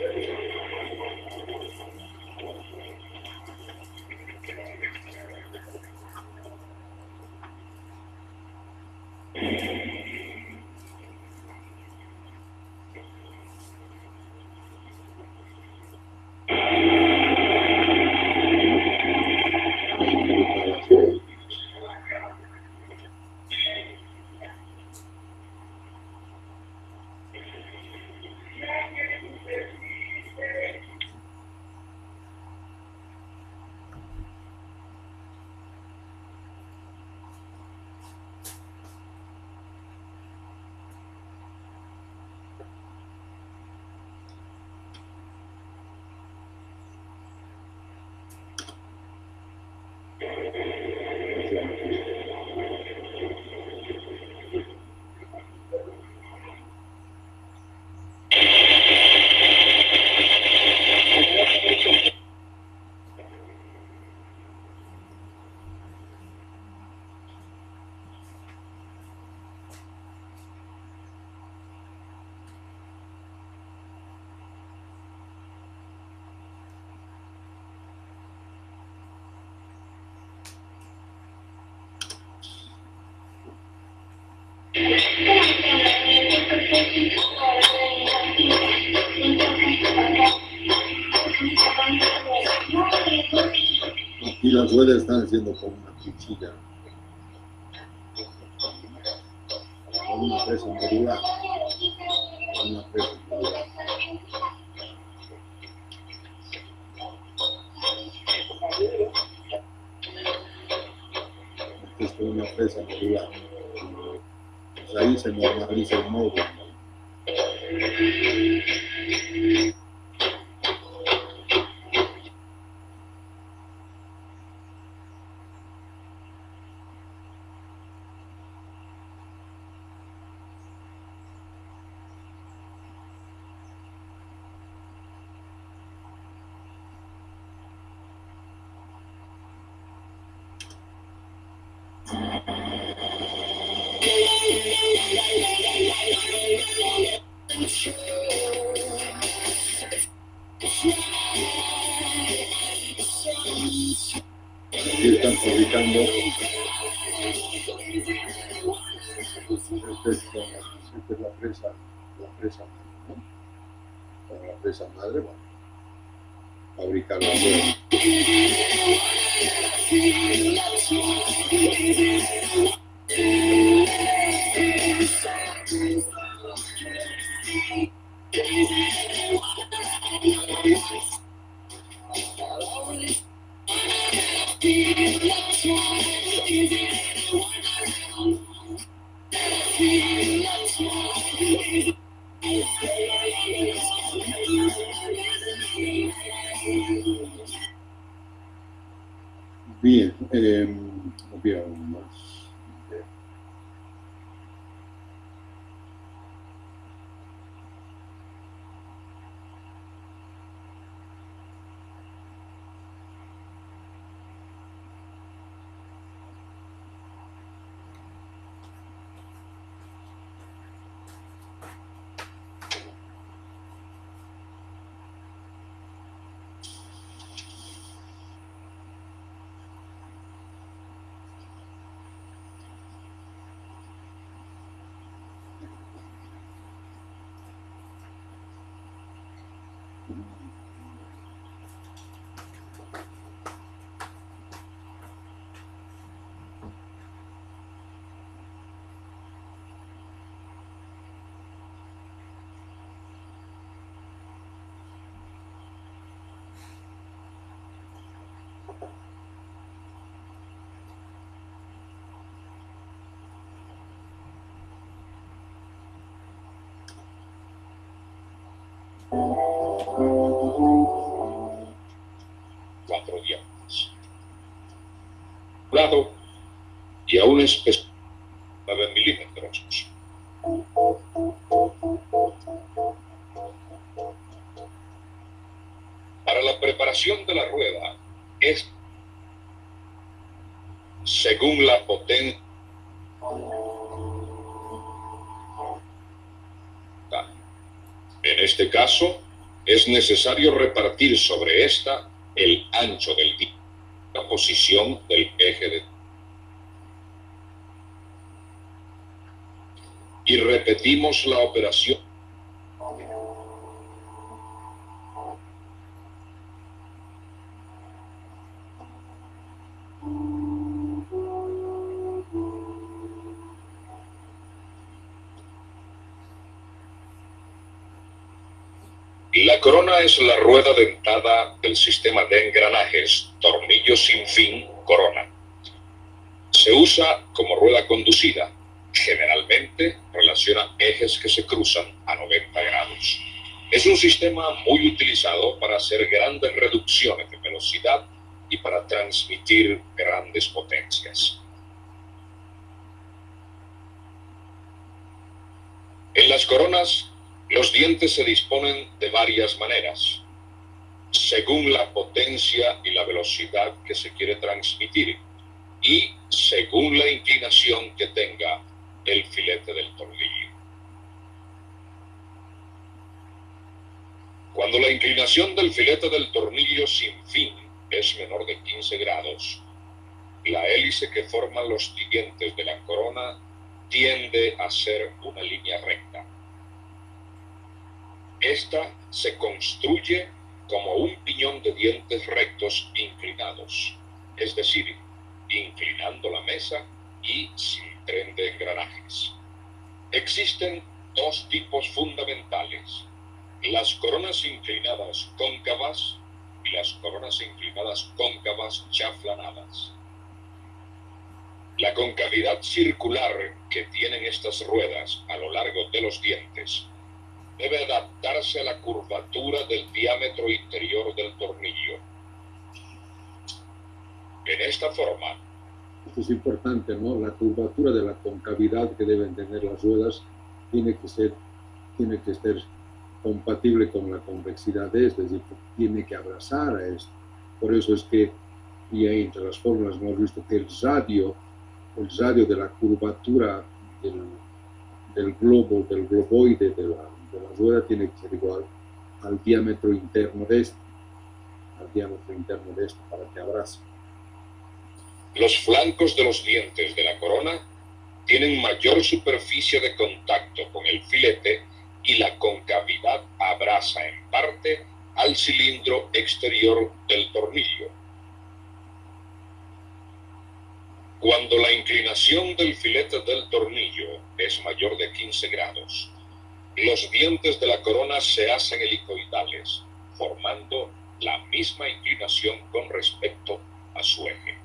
Aquí las ruedas están haciendo con una cuchilla, con una presa modular, con una presa modular. Esto es una presa modular. Pues ahí se normaliza el módulo. Aquí están fabricando esta es la presa madre, ¿no? Para la presa madre, bueno, fabricar la rueda. Bien, voy a uno más. Cuatro diamantes. Lado y a un espesor 9 milímetros. Para la preparación de la rueda es según la potencia. En este caso, es necesario repartir sobre esta el ancho del disco, la posición del eje de... Y repetimos la operación. La corona es la rueda dentada del sistema de engranajes, tornillo sin fin, corona. Se usa como rueda conducida. Generalmente relaciona ejes que se cruzan a 90 grados. Es un sistema muy utilizado para hacer grandes reducciones de velocidad y para transmitir grandes potencias. En las coronas, los dientes se disponen de varias maneras, según la potencia y la velocidad que se quiere transmitir y según la inclinación que tenga el filete del tornillo. Cuando la inclinación del filete del tornillo sin fin es menor de 15 grados, la hélice que forman los dientes de la corona tiende a ser una línea recta. Esta se construye como un piñón de dientes rectos inclinados, es decir, inclinando la mesa y sin tren de engranajes. Existen dos tipos fundamentales: las coronas inclinadas cóncavas y las coronas inclinadas cóncavas chaflanadas. La concavidad circular que tienen estas ruedas a lo largo de los dientes debe adaptarse a la curvatura del diámetro interior del tornillo. En esta forma, esto es importante, ¿no? La curvatura de la concavidad que deben tener las ruedas tiene que ser compatible con la convexidad de esta, es decir, tiene que abrazar a esto. Por eso es que, y ahí entre las fórmulas hemos visto que el radio de la curvatura del globoide de la rueda tiene que ser igual al diámetro interno de esta, para que abrace. los flancos de los dientes de la corona tienen mayor superficie de contacto con el filete y la concavidad abraza en parte al cilindro exterior del tornillo. Cuando la inclinación del filete del tornillo es mayor de 15 grados, los dientes de la corona se hacen helicoidales, formando la misma inclinación con respecto a su eje.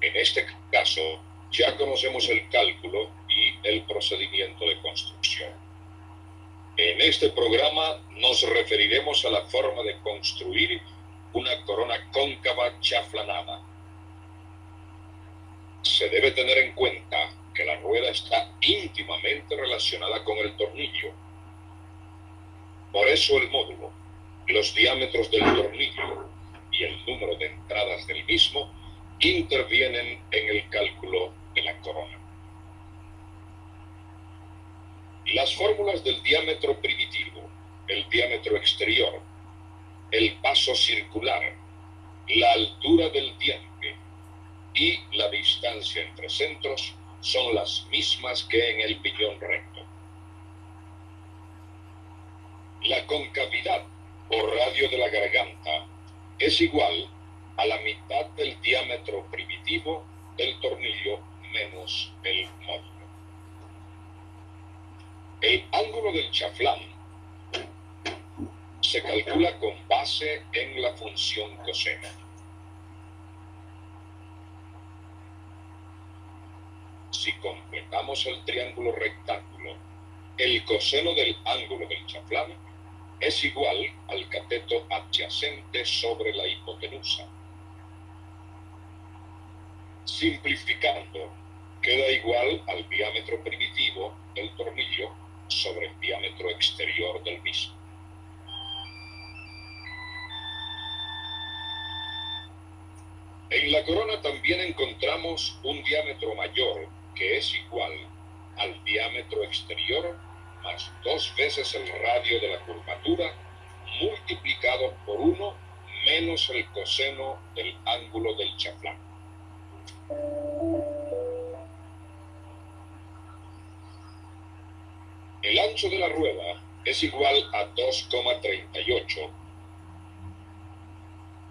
En este caso, ya conocemos el cálculo y el procedimiento de construcción. En este programa nos referiremos a la forma de construir una corona cóncava chaflanada. Se debe tener en cuenta que la rueda está íntimamente relacionada con el tornillo. Por eso el módulo, los diámetros del tornillo y el número de entradas del mismo intervienen en el cálculo de la corona. Las fórmulas del diámetro primitivo, el diámetro exterior, el paso circular, la altura del diente y la distancia entre centros son las mismas que en el piñón recto. La concavidad o radio de la garganta es igual a la mitad del diámetro primitivo del tornillo menos el módulo. El ángulo del chaflán se calcula con base en la función coseno. Si completamos el triángulo rectángulo, el coseno del ángulo del chaflán es igual al cateto adyacente sobre la hipotenusa. Simplificando, queda igual al diámetro primitivo del tornillo sobre el diámetro exterior del mismo. En la corona también encontramos un diámetro mayor que es igual al diámetro exterior más 2 veces el radio de la curvatura multiplicado por 1 menos el coseno del ángulo del chaflán. El ancho de la rueda es igual a 2,38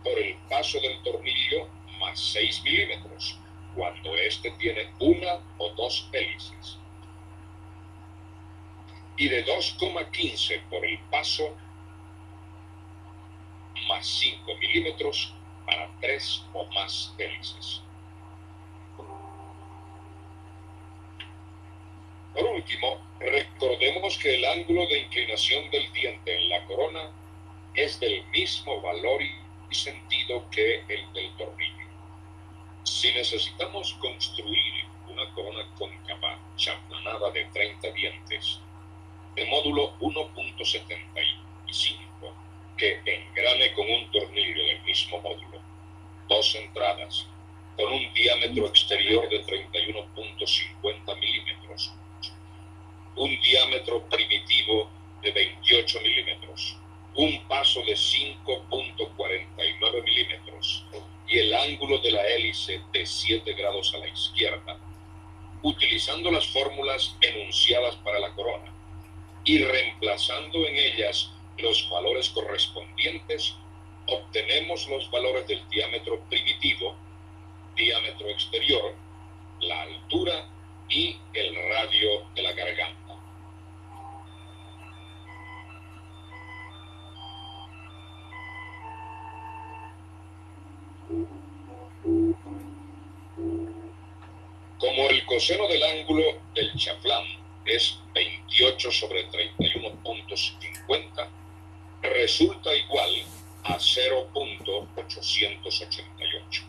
por el paso del tornillo más 6 milímetros, cuando éste tiene 1 o 2 hélices, y de 2,15 por el paso más 5 milímetros para 3 o más hélices. Por último, recordemos que el ángulo de inclinación del diente en la corona es del mismo valor y sentido que el del tornillo. Si necesitamos construir una corona cóncava chaflanada de 30 dientes, de módulo 1.75, que engrane con un tornillo del mismo módulo, 2 entradas, con un diámetro exterior de 31.50 milímetros, un diámetro primitivo de 28 milímetros, un paso de 5.49 milímetros y el ángulo de la hélice de 7 grados a la izquierda, utilizando las fórmulas enunciadas para la corona y reemplazando en ellas los valores correspondientes, obtenemos los valores del diámetro primitivo, diámetro exterior, la altura y el radio de la garganta. Como el coseno del ángulo del chaflán es 28 sobre 31.50, resulta igual a 0.888.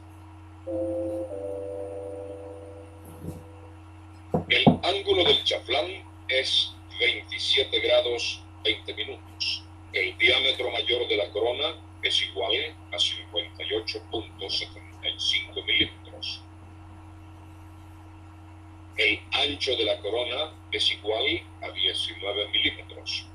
El ángulo del chaflán es 27 grados 20 minutos. El diámetro mayor de la corona es igual a 58.75 milímetros. El ancho de la corona es igual a 19 milímetros.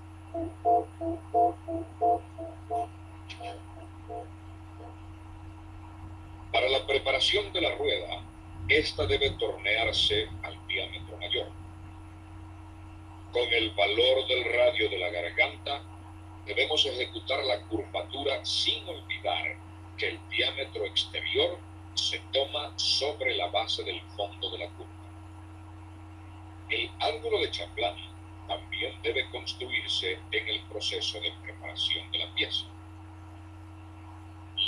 Para la preparación de la rueda, esta debe tornearse al diámetro mayor. Con el valor del radio de la garganta, debemos ejecutar la curvatura sin olvidar que el diámetro exterior se toma sobre la base del fondo de la curva. El ángulo de Chaplin también debe construirse en el proceso de preparación de la pieza.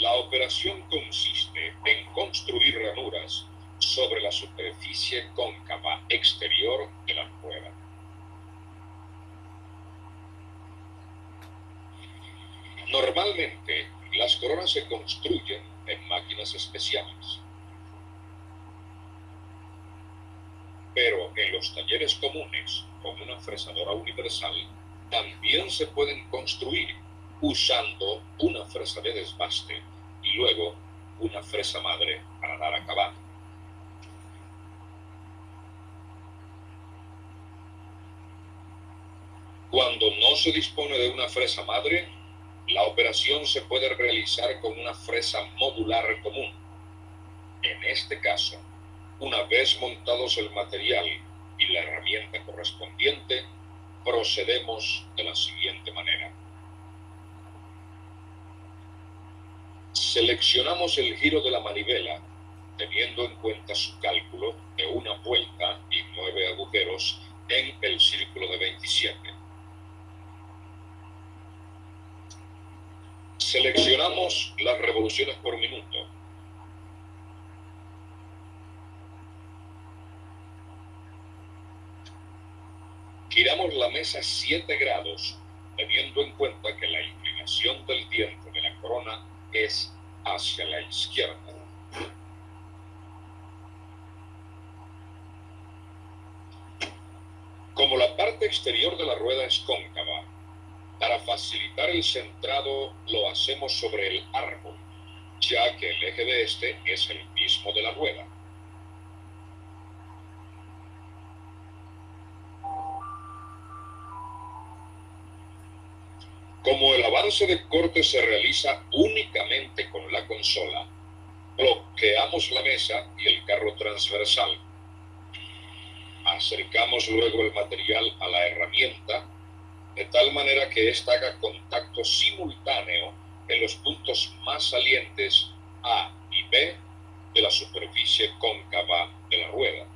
La operación consiste en construir ranuras sobre la superficie cóncava exterior de la rueda. Normalmente, las coronas se construyen en máquinas especiales. Pero en los talleres comunes, con una fresadora universal, también se pueden construir usando una fresa de desbaste y luego una fresa madre para dar acabado. Cuando no se dispone de una fresa madre, la operación se puede realizar con una fresa modular común. En este caso, una vez montados el material y la herramienta correspondiente, procedemos de la siguiente manera. Seleccionamos el giro de la manivela, teniendo en cuenta su cálculo de una vuelta y 9 agujeros en el círculo de 27. Seleccionamos las revoluciones por minuto. Giramos la mesa 7 grados, teniendo en cuenta que la inclinación del diente de la corona es hacia la izquierda. Como la parte exterior de la rueda es cóncava, para facilitar el centrado lo hacemos sobre el árbol, ya que el eje de este es el mismo de la rueda. Como el avance de corte se realiza únicamente con la consola, bloqueamos la mesa y el carro transversal. Acercamos luego el material a la herramienta, de tal manera que ésta haga contacto simultáneo en los puntos más salientes A y B de la superficie cóncava de la rueda.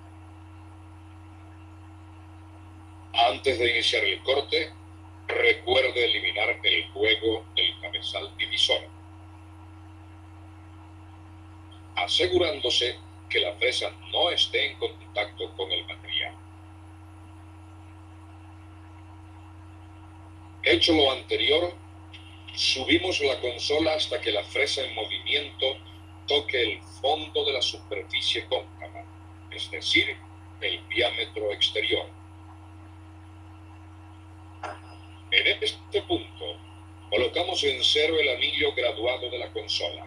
Antes de iniciar el corte, recuerde eliminar el juego del cabezal divisor, asegurándose que la fresa no esté en contacto con el material. Hecho lo anterior, subimos la consola hasta que la fresa en movimiento toque el fondo de la superficie cóncava, es decir, el diámetro exterior. En este punto, colocamos en cero el anillo graduado de la consola.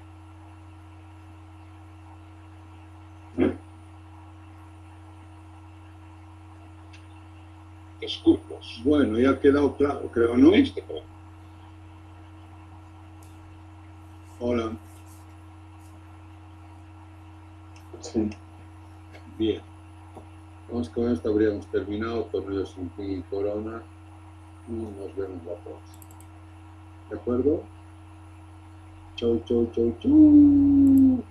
Disculpos. Bueno, ya ha quedado claro, creo, ¿no? Este punto. Hola. Sí. Bien. Vamos con esto, habríamos terminado, tornillo sin fin y corona. Y nos vemos la próxima. ¿De acuerdo? Chau, chau, chau, chau.